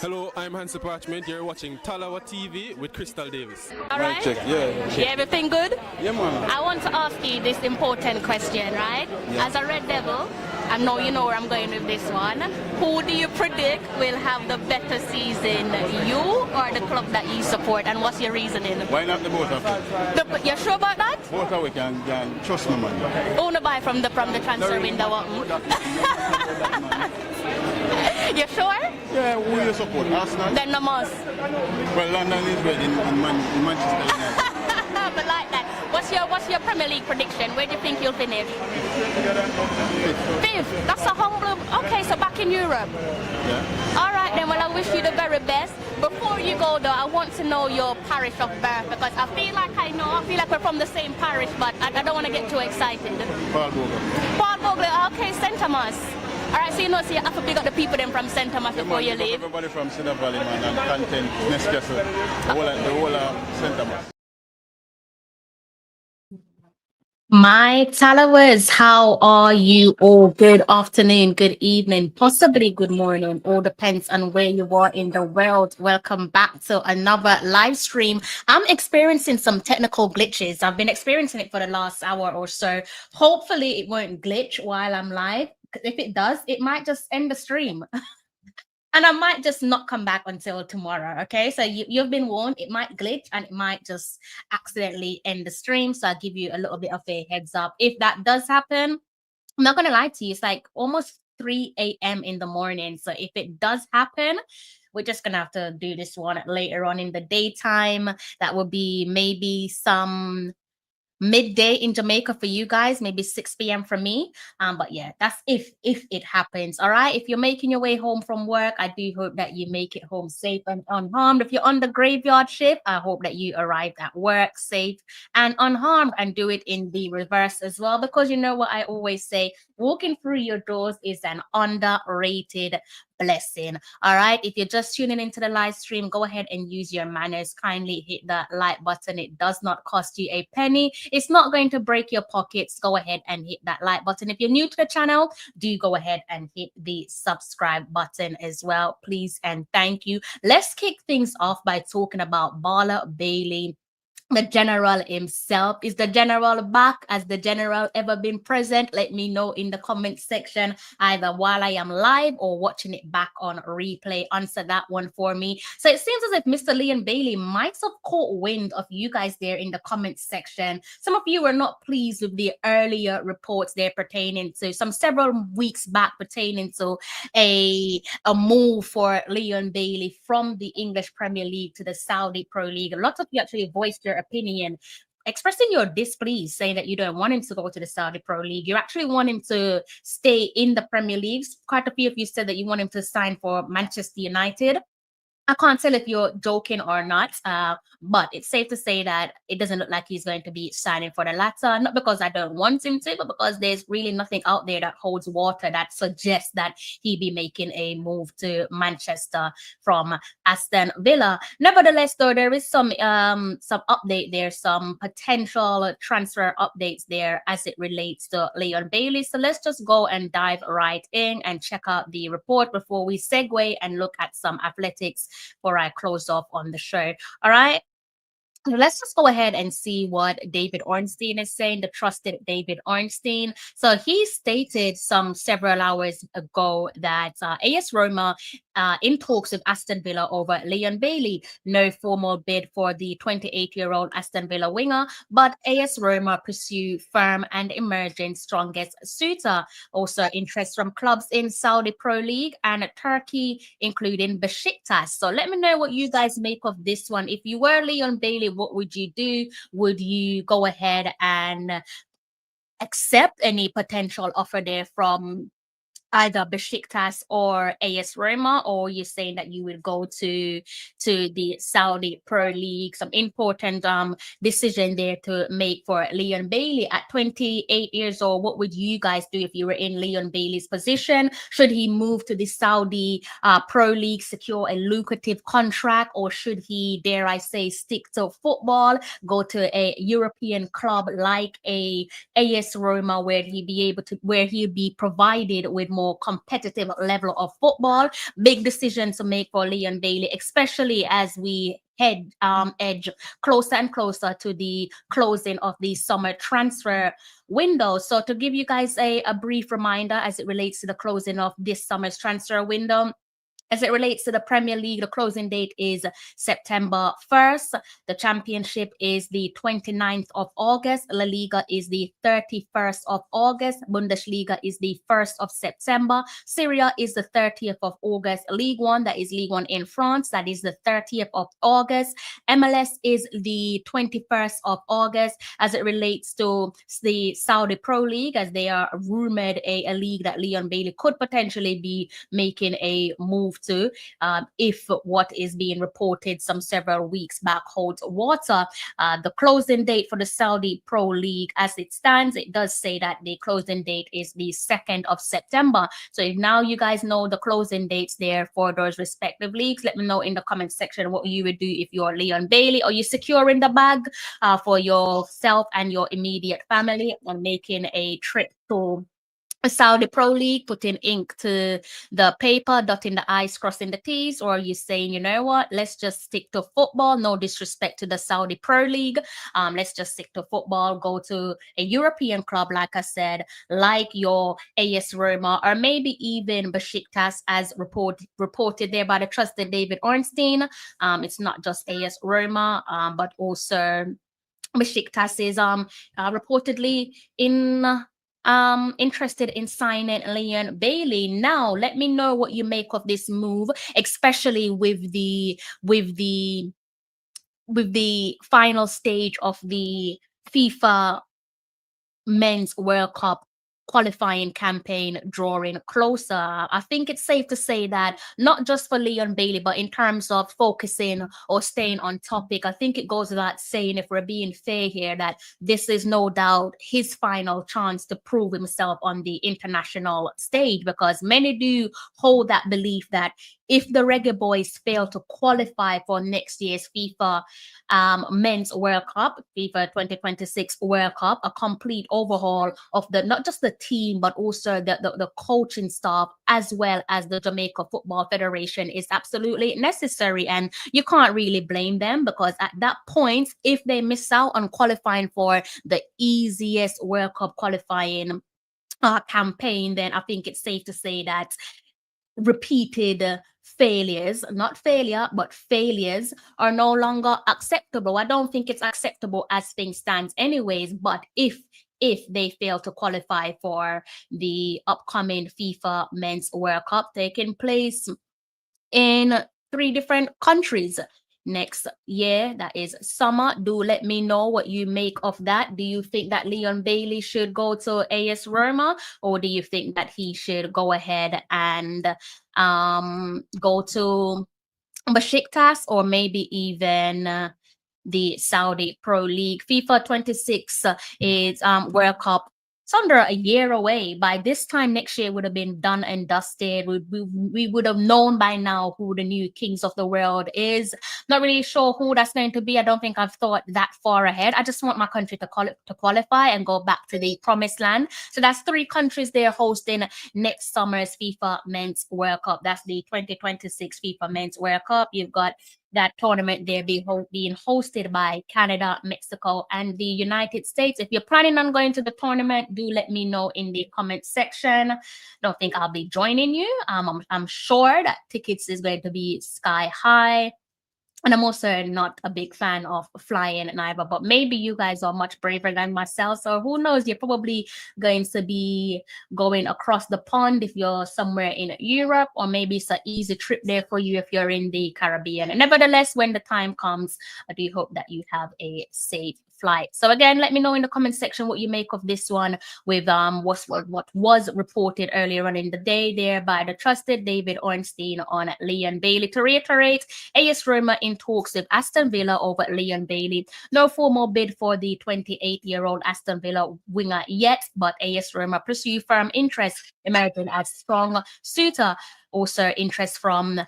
Hello, I'm Hansi Parchment. You're watching Talawa TV with Crystal Davis. All right. Check, yeah. Yeah, everything good? Yeah, man. I want to ask you this important question, right? Yeah. As a Red Devil, I know you know where I'm going with this one. Who do you predict will have the better season, you or the club that you support, and what's your reasoning? Why not the both of them? You're sure about that? Both of we can trust me, man. Own a buy from the transfer window. You sure? Yeah, who you support? Arsenal? Then no must. Well, London is ready in Manchester United. But like that, what's your Premier League prediction? Where do you think you'll finish? Fifth. That's a humble. Okay, so back in Europe. Yeah. All right then. Well, I wish you the very best. Before you go though, I want to know your parish of birth because I feel like we're from the same parish, but I don't want to get too excited. Paul Bogle. Paul Bogle. Okay, St. Thomas. All right, so you have to pick up the people then from St. Thomas before you leave. Everybody from Cedar Valley, man, and Content, Newcastle, the whole of St. Thomas. My followers, how are you all? Good afternoon, good evening, possibly good morning. All depends on where you are in the world. Welcome back to another live stream. I'm experiencing some technical glitches. I've been experiencing it for the last hour or so. Hopefully it won't glitch while I'm live. If it does, it might just end the stream. And I might just not come back until tomorrow, okay? So you've been warned, it might glitch and it might just accidentally end the stream. So I'll give you a little bit of a heads up. If that does happen, I'm not going to lie to you, it's like almost 3 a.m. in the morning. So if it does happen, we're just going to have to do this one later on in the daytime. That will be maybe some midday in Jamaica for you guys, maybe 6 p.m. for me. But yeah, that's if it happens. All right. If you're making your way home from work, I do hope that you make it home safe and unharmed. If you're on the graveyard shift, I hope that you arrive at work safe and unharmed, and do it in the reverse as well. Because you know what I always say, walking through your doors is an underrated blessing. All right. If you're just tuning into the live stream, go ahead and use your manners. Kindly hit that like button. It does not cost you a penny. It's not going to break your pockets. Go ahead and hit that like button. If you're new to the channel, do go ahead and hit the subscribe button as well, please and thank you. Let's kick things off by talking about Bala Bailey, the general himself. Is the general back? Has the general ever been present? Let me know in the comment section, either while I am live or watching it back on replay. Answer that one for me. So it seems as if Mr. Leon Bailey might have caught wind of you guys there in the comment section. Some of you were not pleased with the earlier reports there pertaining to several weeks back pertaining to a move for Leon Bailey from the English Premier League to the Saudi Pro League. A lot of you actually voiced your opinion, expressing your displeasure, saying that you don't want him to go to the Saudi Pro League. You actually want him to stay in the Premier League. Quite a few of you said that you want him to sign for Manchester United. I can't tell if you're joking or not, but it's safe to say that it doesn't look like he's going to be signing for the latter, not because I don't want him to, but because there's really nothing out there that holds water that suggests that he'd be making a move to from Aston Villa. Nevertheless, though, there is some update there, some potential transfer updates there as it relates to Leon Bailey. So let's just go and dive right in and check out the report before we segue and look at some athletics before I close off on the show. All right. Let's just go ahead and see what David Ornstein is saying, the trusted David Ornstein. So he stated several hours ago that AS Roma in talks with Aston Villa over Leon Bailey. No formal bid for the 28-year-old Aston Villa winger, but AS Roma pursue firm and emerging strongest suitor. Also interest from clubs in Saudi Pro League and Turkey, including Besiktas. So let me know what you guys make of this one. If you were Leon Bailey, what would you do? Would you go ahead and accept any potential offer there from either Besiktas or AS Roma, or you're saying that you would go to the Saudi Pro League? Some important decision there to make for Leon Bailey at 28 years old. What would you guys do if you were in Leon Bailey's position? Should he move to the Saudi Pro League, secure a lucrative contract, or should he, dare I say, stick to football, go to a European club like AS Roma, where he'd be provided with more more competitive level of football. Big decision to make for Leon Bailey, especially as we edge closer and closer to the closing of the summer transfer window. So to give you guys a brief reminder as it relates to the closing of this summer's transfer window, as it relates to the Premier League, the closing date is September 1st. The Championship is the 29th of August. La Liga is the 31st of August. Bundesliga is the 1st of September. Serie A is the 30th of August. League One, that is League One in France, that is the 30th of August. MLS is the 21st of August. As it relates to the Saudi Pro League, as they are rumored a league that Leon Bailey could potentially be making a move to, if what is being reported some several weeks back holds water. The closing date for the Saudi Pro League, as it stands, it does say that the closing date is the 2nd of September. So if now you guys know the closing dates there for those respective leagues, let me know in the comment section what you would do if you're Leon Bailey. Are you securing the bag for yourself and your immediate family and making a trip to Saudi Pro League, putting ink to the paper, dotting the I's, crossing the T's? Or are you saying, you know what, let's just stick to football? No disrespect to the Saudi Pro League. Let's just stick to football, go to a European club, like I said, like your AS Roma, or maybe even Besiktas, as reported there by the trusted David Ornstein. It's not just AS Roma, but also Besiktas is reportedly interested in signing Leon Bailey. Now, let me know what you make of this move, especially with the final stage of the FIFA Men's World Cup qualifying campaign drawing closer. I think it's safe to say that not just for Leon Bailey, but in terms of focusing or staying on topic, I think it goes without saying, if we're being fair here, that this is no doubt his final chance to prove himself on the international stage, because many do hold that belief that if the Reggae Boys fail to qualify for next year's FIFA Men's World Cup, FIFA 2026 World Cup, a complete overhaul of the not just the team, but also the coaching staff, as well as the Jamaica Football Federation, is absolutely necessary. And you can't really blame them, because at that point, if they miss out on qualifying for the easiest World Cup qualifying campaign, then I think it's safe to say that repeated failures, not failure, but failures, are no longer acceptable. I don't think it's acceptable as things stand anyways, but if they fail to qualify for the upcoming FIFA Men's World Cup taking place in 3 different countries next year, that is summer, do let me know what you make of that. Do you think that Leon Bailey should go to AS Roma, or do you think that he should go ahead and go to Besiktas, or maybe even the Saudi Pro League? FIFA 26 is World Cup. It's under a year away. By this time next year would have been done and dusted. We would have known by now who the new kings of the world is. Not really sure who that's going to be. I don't think I've thought that far ahead. I just want my country to qualify and go back to the promised land. So that's 3 countries there hosting next summer's FIFA Men's World Cup. That's the 2026 FIFA Men's World Cup. You've got that tournament there being hosted by Canada, Mexico, and the United States. If you're planning on going to the tournament, do let me know in the comment section. Don't think I'll be joining you. I'm sure that tickets is going to be sky high. And I'm also not a big fan of flying neither, but maybe you guys are much braver than myself. So who knows, you're probably going to be going across the pond if you're somewhere in Europe, or maybe it's an easy trip there for you if you're in the Caribbean. And nevertheless, when the time comes, I do hope that you have a safe flight. So again, let me know in the comment section what you make of this one, with what was reported earlier on in the day there by the trusted David Ornstein on Leon Bailey. To reiterate, AS Roma in talks with Aston Villa over Leon Bailey. No formal bid for the 28-year-old Aston Villa winger yet, but AS Roma pursue firm interest emerging as strong suitor. Also interest from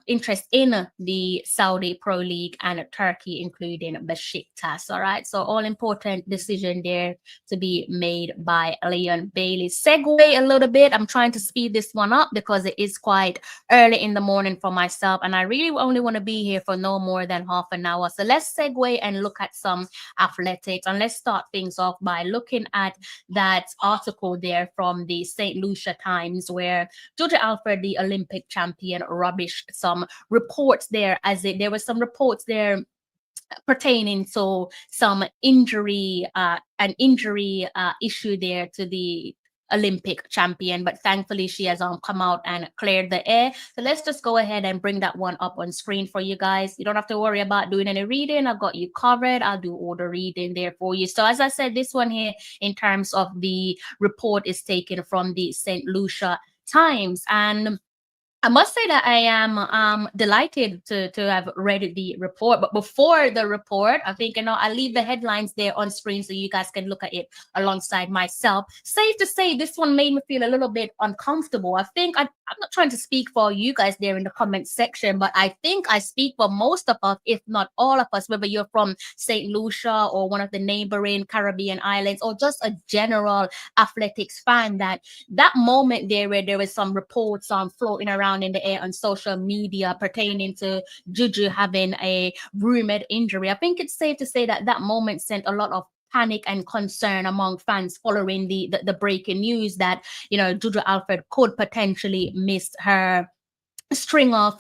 interest in the Saudi Pro League and Turkey, including Besiktas. All right, so all important decision there to be made by Leon Bailey. Segue a little bit. I'm trying to speed this one up because it is quite early in the morning for myself, and I really only want to be here for no more than half an hour. So let's segue and look at some athletics, and let's start things off by looking at that article there from the St. Lucia Times, where Julien Alfred, the Olympic champion, rubbished some reports there, there were some reports there pertaining to some injury, an injury issue there to the Olympic champion, but thankfully she has come out and cleared the air. So let's just go ahead and bring that one up on screen for you guys. You don't have to worry about doing any reading. I've got you covered. I'll do all the reading there for you. So as I said, this one here in terms of the report is taken from the St. Lucia Times, and I must say that I am delighted to have read the report. But before the report, I think, I'll leave the headlines there on screen so you guys can look at it alongside myself. Safe to say, this one made me feel a little bit uncomfortable. I think I'm not trying to speak for you guys there in the comment section, but I think I speak for most of us, if not all of us, whether you're from St. Lucia or one of the neighboring Caribbean islands or just a general athletics fan, that moment there where there was some reports floating around in the air on social media pertaining to Juju having a rumored injury. I think it's safe to say that moment sent a lot of panic and concern among fans following the breaking news that Julien Alfred could potentially miss her string of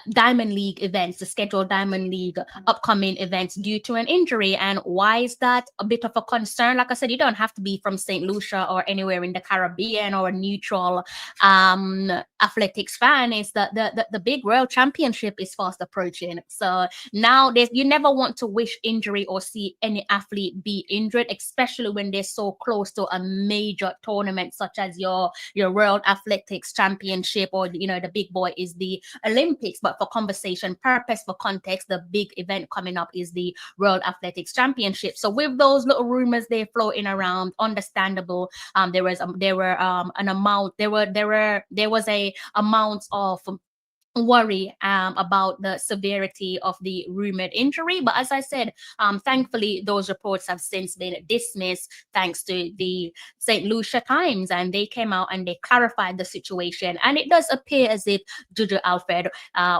Diamond League events, the scheduled Diamond League upcoming events due to an injury. And why is that a bit of a concern? Like I said, you don't have to be from St. Lucia or anywhere in the Caribbean or a neutral athletics fan. Is that the big world championship is fast approaching. So now you never want to wish injury or see any athlete be injured, especially when they're so close to a major tournament such as your World Athletics Championship, or the big boy is the Olympics. But for conversation purpose, for context, the big event coming up is the World Athletics Championship. So with those little rumors there floating around, understandable. There was a amount of worry about the severity of the rumored injury. But as I said, thankfully, those reports have since been dismissed thanks to the St. Lucia Times, and they came out and they clarified the situation. And it does appear as if Julien Alfred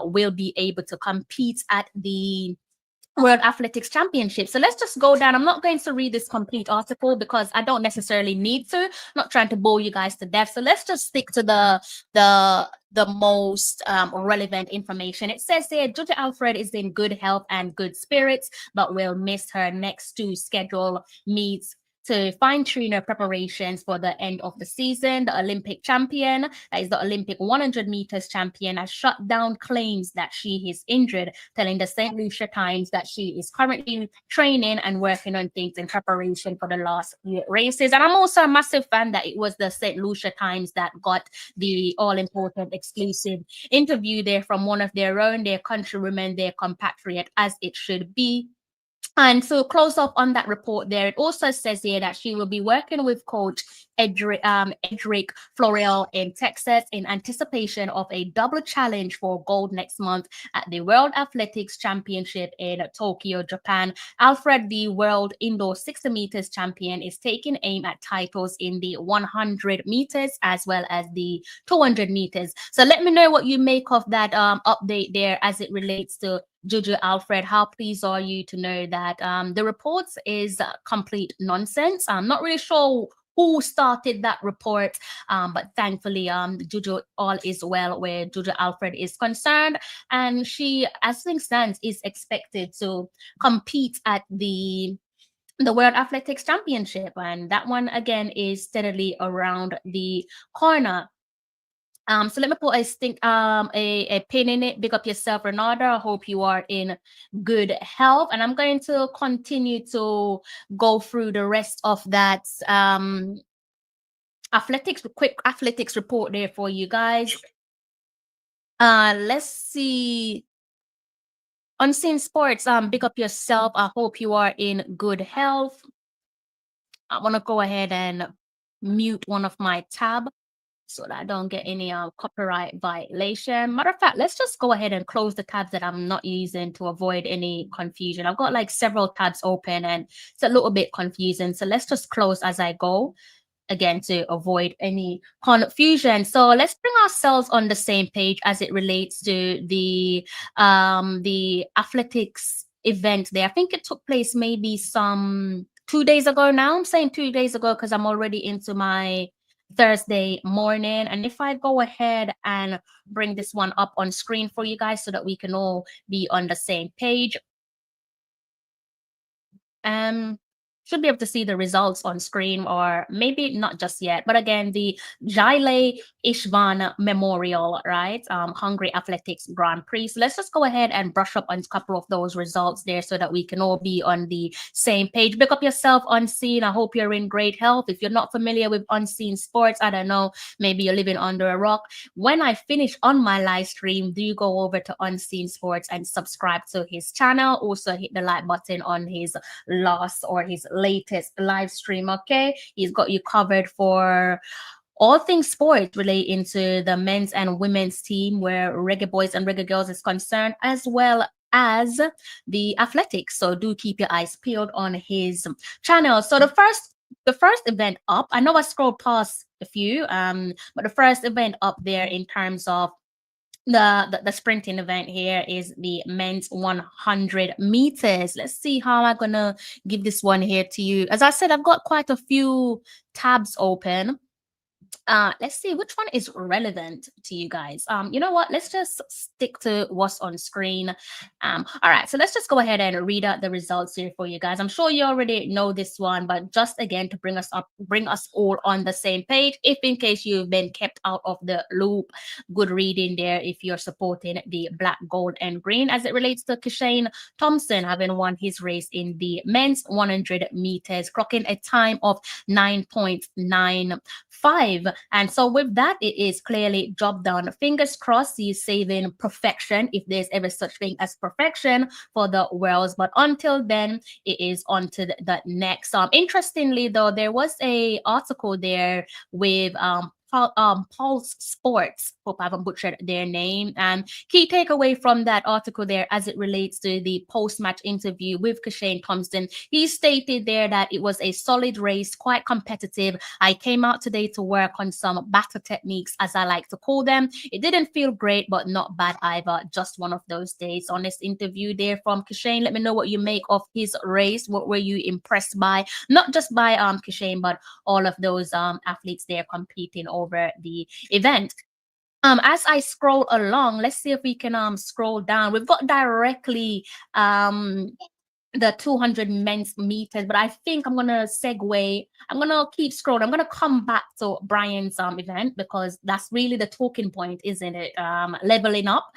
will be able to compete at the World Athletics Championship. So let's just go down. I'm not going to read this complete article because I don't necessarily need to. I'm not trying to bore you guys to death. So let's just stick to the most relevant information. It says here, Julien Alfred is in good health and good spirits, but will miss her next two scheduled meets to fine-tune her preparations for the end of the season. The Olympic champion, that is the Olympic 100 meters champion, has shut down claims that she is injured, telling the St. Lucia Times that she is currently training and working on things in preparation for the last few races. And I'm also a massive fan that it was the St. Lucia Times that got the all-important exclusive interview there from one of their own, their countrywomen, their compatriot, as it should be. And so close up on that report there, it also says here that she will be working with coach Edric Florial in Texas in anticipation of a double challenge for gold next month at the World Athletics Championship in Tokyo, Japan. Alfred, the world indoor 60 meters champion, is taking aim at titles in the 100 meters as well as the 200 meters. So let me know what you make of that update there as it relates to Julien Alfred. How pleased are you to know that the reports is complete nonsense? I'm not really sure who started that report, but thankfully Julien, all is well where Julien Alfred is concerned, and she, as things stands, is expected to compete at the World Athletics Championship, and that one again is steadily around the corner. So let me put a pin in it. Big up yourself, Renata. I hope you are in good health. And I'm going to continue to go through the rest of that quick athletics report there for you guys. Let's see. Unseen Sports, big up yourself. I hope you are in good health. I want to go ahead and mute one of my tabs so that I don't get any copyright violation. Matter of fact, let's just go ahead and close the tabs that I'm not using to avoid any confusion. I've got like several tabs open and it's a little bit confusing. So let's just close as I go, again, to avoid any confusion. So let's bring ourselves on the same page as it relates to the athletics event there. I think it took place maybe some 2 days ago now. I'm saying 2 days ago because I'm already into my Thursday morning. And if I go ahead and bring this one up on screen for you guys so that we can all be on the same page. Should be able to see the results on screen, or maybe not just yet. But again, the Gyulai István Memorial, right? Hungary Athletics Grand Prix. So let's just go ahead and brush up on a couple of those results there so that we can all be on the same page. Pick up yourself, Unseen. I hope you're in great health. If you're not familiar with Unseen Sports, I don't know, maybe you're living under a rock. When I finish on my live stream, do go over to Unseen Sports and subscribe to his channel. Also hit the like button on his last or his latest live stream. Okay, he's got you covered for all things sports relating to the men's and women's team, where Reggae Boys and Reggae Girls is concerned, as well as the athletics. So do keep your eyes peeled on his channel. So the first event up, I know I scrolled past a few, but the first event up there in terms of the sprinting event here is the men's 100 meters. Let's see how I'm gonna give this one here to you. As I said, I've got quite a few tabs open. Let's see which one is relevant to you guys. You know what, let's just stick to what's on screen. All right, so let's just go ahead and read out the results here for you guys. I'm sure you already know this one, but just again to bring us all on the same page, if in case you've been kept out of the loop. Good reading there if you're supporting the black, gold and green, as it relates to Kishane Thompson having won his race in the men's 100 meters, clocking a time of 9.95. And so with that, it is clearly job done. Fingers crossed he's saving perfection, if there's ever such thing as perfection, for the Worlds. But until then, it is on to the next. Interestingly, though, there was a article there with Pulse Sports, hope I haven't butchered their name, and key takeaway from that article there as it relates to the post-match interview with Kishane Thompson. He stated there that it was a solid race, quite competitive. I came out today to work on some battle techniques, as I like to call them. It didn't feel great, but not bad either. Just one of those days. Honest interview there from Kishane. Let me know what you make of his race. What were you impressed by? Not just by Kishane, but all of those athletes there competing over the event. As I scroll along, let's see if we can scroll down. We've got directly the 200 men's meters, but I think I'm gonna segue. I'm gonna keep scrolling. I'm gonna come back to Bryan's event, because that's really the talking point, isn't it? Leveling up.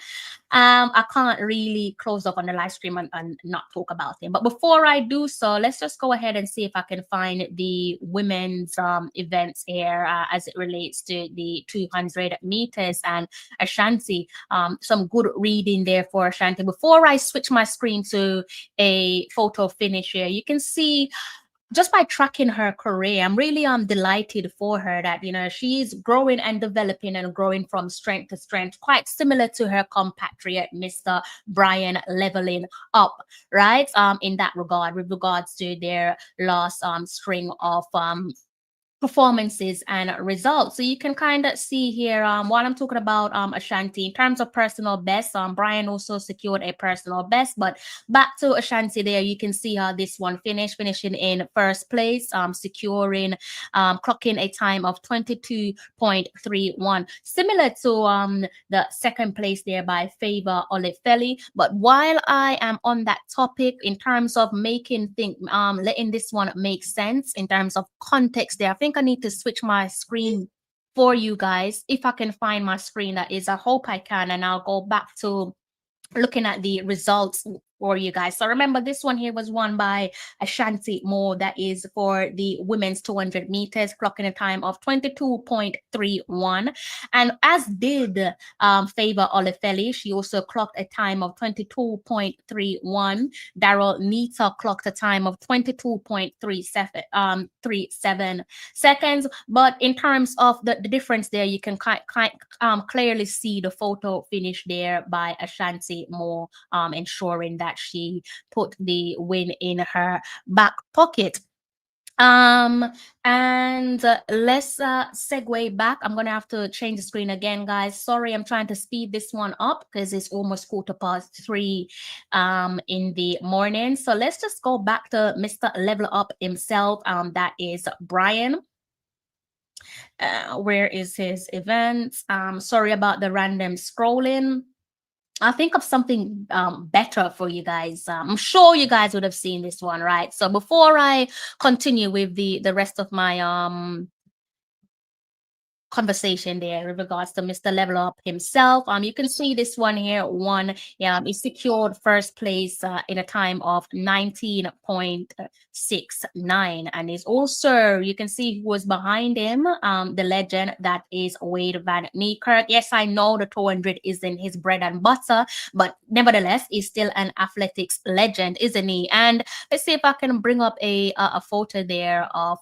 I can't really close up on the live stream and not talk about him. But before I do so, let's just go ahead and see if I can find the women's events here as it relates to the 200 meters and Ashanti. Some good reading there for Ashanti. Before I switch my screen to a photo finish here, you can see, just by tracking her career, I'm really delighted for her that, you know, she's growing and developing and growing from strength to strength, quite similar to her compatriot, Mr. Bryan Levell up, right? In that regard, with regards to their last string of performances and results. So you can kind of see here, while I'm talking about Ashanti, in terms of personal best, Bryan also secured a personal best. But back to Ashanti there, you can see how this one finished, finishing in first place, securing, clocking a time of 22.31, similar to the second place there by Favor Olifeli. But while I am on that topic, in terms of making letting this one make sense in terms of context there, I think I need to switch my screen for you guys. If I can find my screen, that is, I hope I can, and I'll go back to looking at the results for you guys. So remember, this one here was won by Ashanti Moore. That is for the women's 200 meters, clocking a time of 22.31. And as did Favor Olefeli, she also clocked a time of 22.31. Daryl Nita clocked a time of 22.37 seconds. But in terms of the difference there, you can clearly see the photo finish there by Ashanti Moore, ensuring that she put the win in her back pocket. And let's segue back. I'm gonna have to change the screen again, guys. Sorry, I'm trying to speed this one up because it's almost 3:15 in the morning. So let's just go back to Mr. Level Up himself. That is Bryan. Where is his event? Sorry about the random scrolling. I'll think of something better for you guys. I'm sure you guys would have seen this one, right? So before I continue with the rest of my conversation there with regards to Mr. Level Up himself, you can see this one here he secured first place in a time of 19.69, and is also, you can see who was behind him, the legend that is Wade Van Niekerk. Yes, I know the 200 isn't his bread and butter, but nevertheless he's still an athletics legend, isn't he? And let's see if I can bring up a photo there of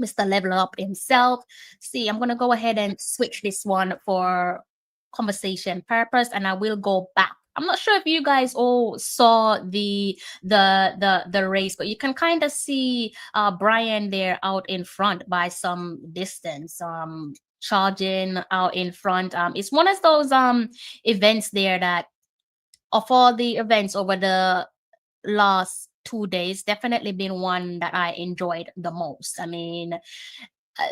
Mr. Level Up himself. See, I'm gonna go ahead and switch this one for conversation purpose, and I will go back. I'm not sure if you guys all saw the race, but you can kind of see Bryan there out in front by some distance, charging out in front. It's one of those events there that, of all the events over the last 2 days, definitely been one that I enjoyed the most. I mean,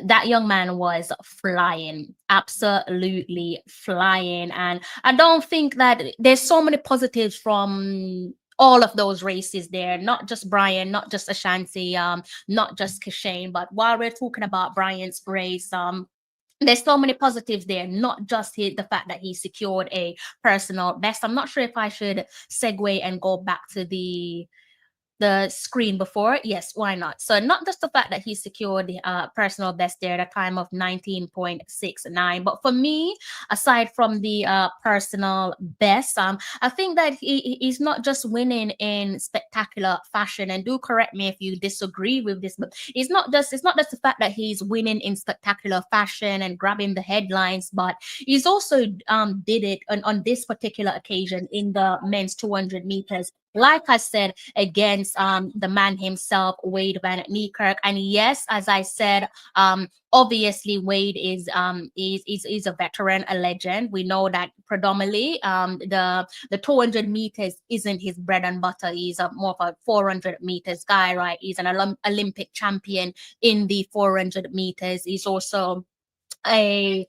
that young man was flying, absolutely flying. And I don't think that there's so many positives from all of those races there, not just Bryan, not just Ashanti, not just Kishane, but while we're talking about Bryan's race, there's so many positives there, not just the fact that he secured a personal best. I'm not sure if I should segue and go back to the screen before. Yes, why not? So not just the fact that he secured the personal best there at a time of 19.69, but for me, aside from the personal best, I think that he's not just winning in spectacular fashion. And do correct me if you disagree with this, but it's not just the fact that he's winning in spectacular fashion and grabbing the headlines, but he's also did it on this particular occasion in the men's 200 meters, like I said, against the man himself, Wade Van Niekerk. And yes, as I said, obviously Wade is a veteran, a legend. We know that predominantly the 200 meters isn't his bread and butter. He's more of a 400 meters guy, right? He's an Olympic champion in the 400 meters. He's also a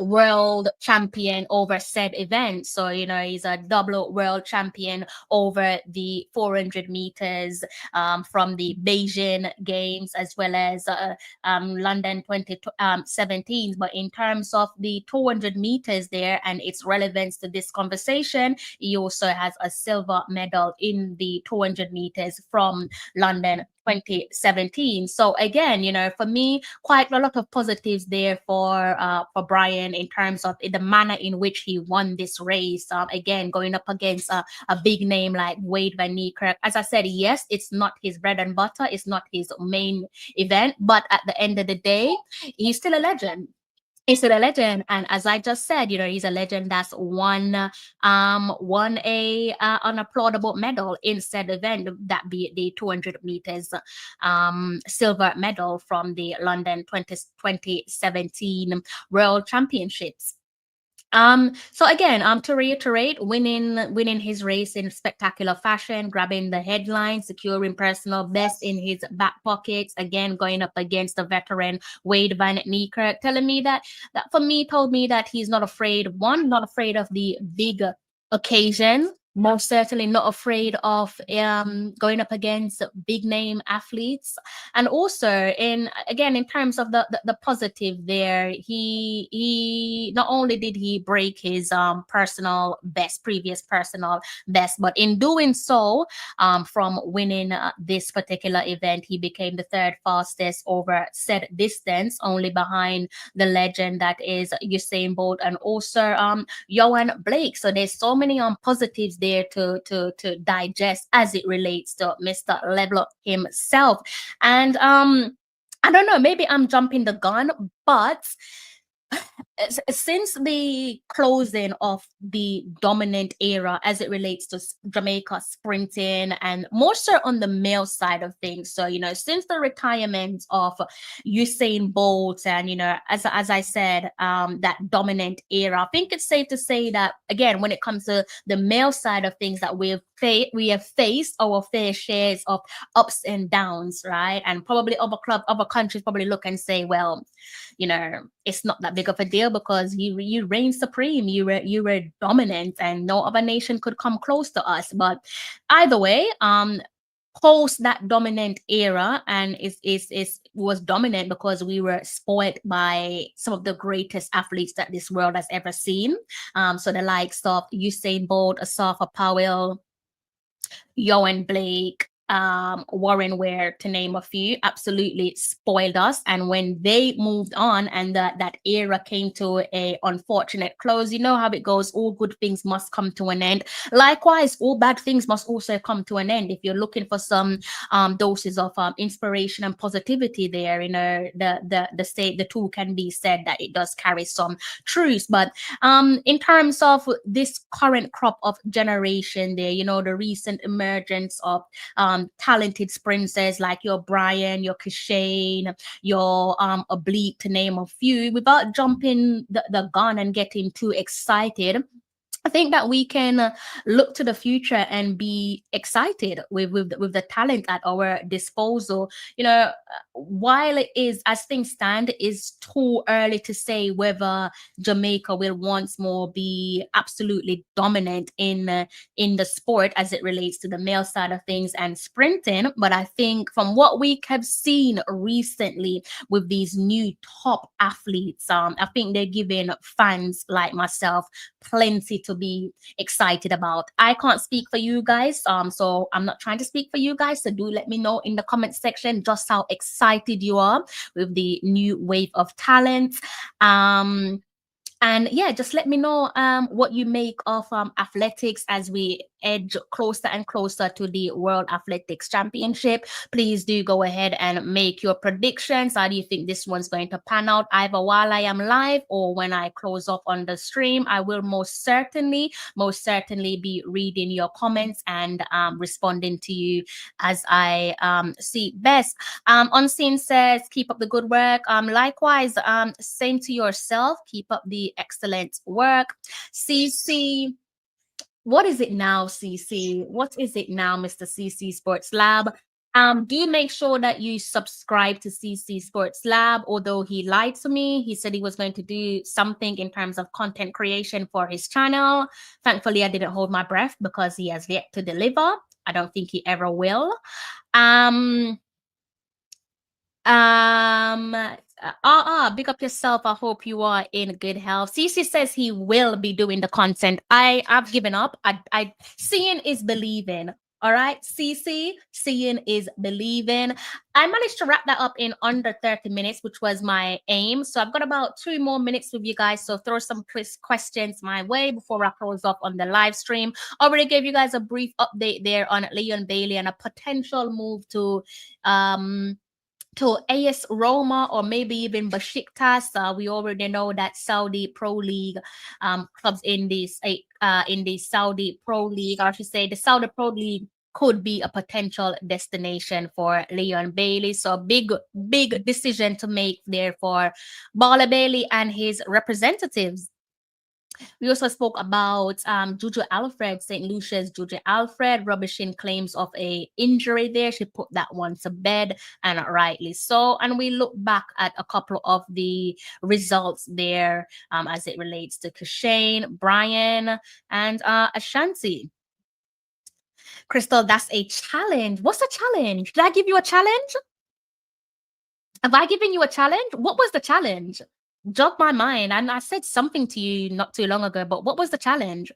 world champion over said event. So, you know, he's a double world champion over the 400 meters from the Beijing Games as well as London 2017. But in terms of the 200 meters there and its relevance to this conversation, he also has a silver medal in the 200 meters from London 2017. So again, you know, for me, quite a lot of positives there for Bryan in terms of the manner in which he won this race. Again, going up against a big name like Wade Van Niekerk. As I said, yes, it's not his bread and butter, it's not his main event, but at the end of the day, he's still a legend. He's still a legend, and as I just said, you know, he's a legend that's won a unapplaudable medal in said event, that be the 200 meters silver medal from the London 2017 World Championships. So again, to reiterate, winning his race in spectacular fashion, grabbing the headline, securing personal best in his back pockets, again going up against the veteran Wade Van Niekerk, telling me that for me, told me that he's not afraid, not afraid of the big occasion, most certainly not afraid of going up against big name athletes. And also in terms of the positive there, he not only did he break his previous personal best, but in doing so, from winning this particular event, he became the third fastest over said distance, only behind the legend that is Usain Bolt and also Johan Blake. So there's so many positives there to digest as it relates to Mr. Levell himself. And I don't know, maybe I'm jumping the gun, but since the closing of the dominant era as it relates to Jamaica sprinting, and more so on the male side of things, so since the retirement of Usain Bolt and as I said, that dominant era, I think it's safe to say that again, when it comes to the male side of things, that we have faced our fair shares of ups and downs, right? And probably other countries probably look and say, well, it's not that big of a deal because you reign supreme, you were dominant, and no other nation could come close to us. But either way, post that dominant era, and was dominant because we were spoiled by some of the greatest athletes that this world has ever seen. So the likes of Usain Bolt, Asafa Powell, Johan Blake, Warren Ware, to name a few, absolutely spoiled us. And when they moved on and that era came to a unfortunate close, you know how it goes. All good things must come to an end. Likewise, all bad things must also come to an end. If you're looking for some doses of inspiration and positivity there, the two can be said that it does carry some truths. But in terms of this current crop of generation there, the recent emergence of talented sprinters like your Bryan, your Kishane, your Oblique, to name a few, without jumping the gun and getting too excited, I think that we can look to the future and be excited with the talent at our disposal. While it is, as things stand, is too early to say whether Jamaica will once more be absolutely dominant in the sport as it relates to the male side of things and sprinting. But I think from what we have seen recently with these new top athletes, I think they're giving fans like myself plenty to be excited about. I can't speak for you guys, so I'm not trying to speak for you guys, so do let me know in the comment section just how excited you are with the new wave of talent. And yeah, just let me know what you make of athletics as we edge closer and closer to the World Athletics Championship. Please do go ahead and make your predictions. How do you think this one's going to pan out, either while I am live or when I close off on the stream? I will most certainly be reading your comments and responding to you as I see best. Unseen says, keep up the good work. Likewise, same to yourself. Keep up the excellent work. CC, what is it now, CC? What is it now, Mr. CC Sports Lab? Do make sure that you subscribe to CC Sports Lab. Although he lied to me, he said he was going to do something in terms of content creation for his channel. Thankfully, I didn't hold my breath because he has yet to deliver. I don't think he ever will. Big up yourself. I hope you are in good health. CC says he will be doing the content. I've given up. I seeing is believing. All right, CC, seeing is believing. I managed to wrap that up in under 30 minutes, which was my aim. So I've got about 2 more minutes with you guys. So throw some questions my way before I close off on the live stream. Already gave you guys a brief update there on Leon Bailey and a potential move to AS Roma or maybe even Besiktas. We already know that Saudi Pro League clubs in the Saudi Pro League, or I should say the Saudi Pro League, could be a potential destination for Leon Bailey. So big decision to make there for Bala Bailey and his representatives. We also spoke about Julien Alfred, St. Lucia's Julien Alfred, rubbishing claims of a injury there. She put that one to bed, and rightly so. And we look back at a couple of the results there as it relates to Kishane, Bryan, and Ashanti. Crystal, that's a challenge. What's a challenge? Did I give you a challenge? Have I given you a challenge? What was the challenge? Jog my mind. And I said something to you not too long ago, but what was the challenge?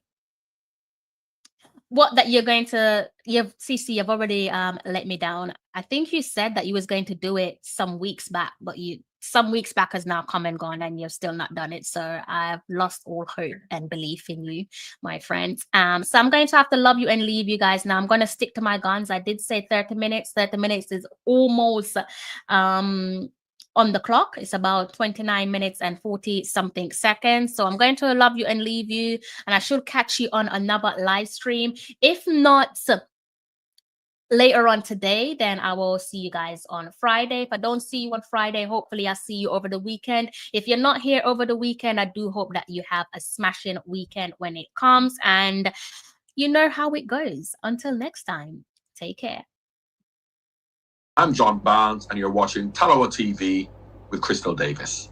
What, that you're going to, CC, you've already let me down. I think you said that you was going to do it some weeks back, but some weeks back has now come and gone and you've still not done it. So I've lost all hope and belief in you, my friends. So I'm going to have to love you and leave you guys now. I'm going to stick to my guns. I did say 30 minutes. 30 minutes is almost on the clock. It's about 29 minutes and 40 something seconds. So I'm going to love you and leave you, and I should catch you on another live stream. If not later on today, then I will see you guys on Friday. If I don't see you on Friday, hopefully I'll see you over the weekend. If you're not here over the weekend, I do hope that you have a smashing weekend when it comes, and you know how it goes. Until next time, take care. I'm John Barnes, and you're watching Talawa TV with Crystal Davis.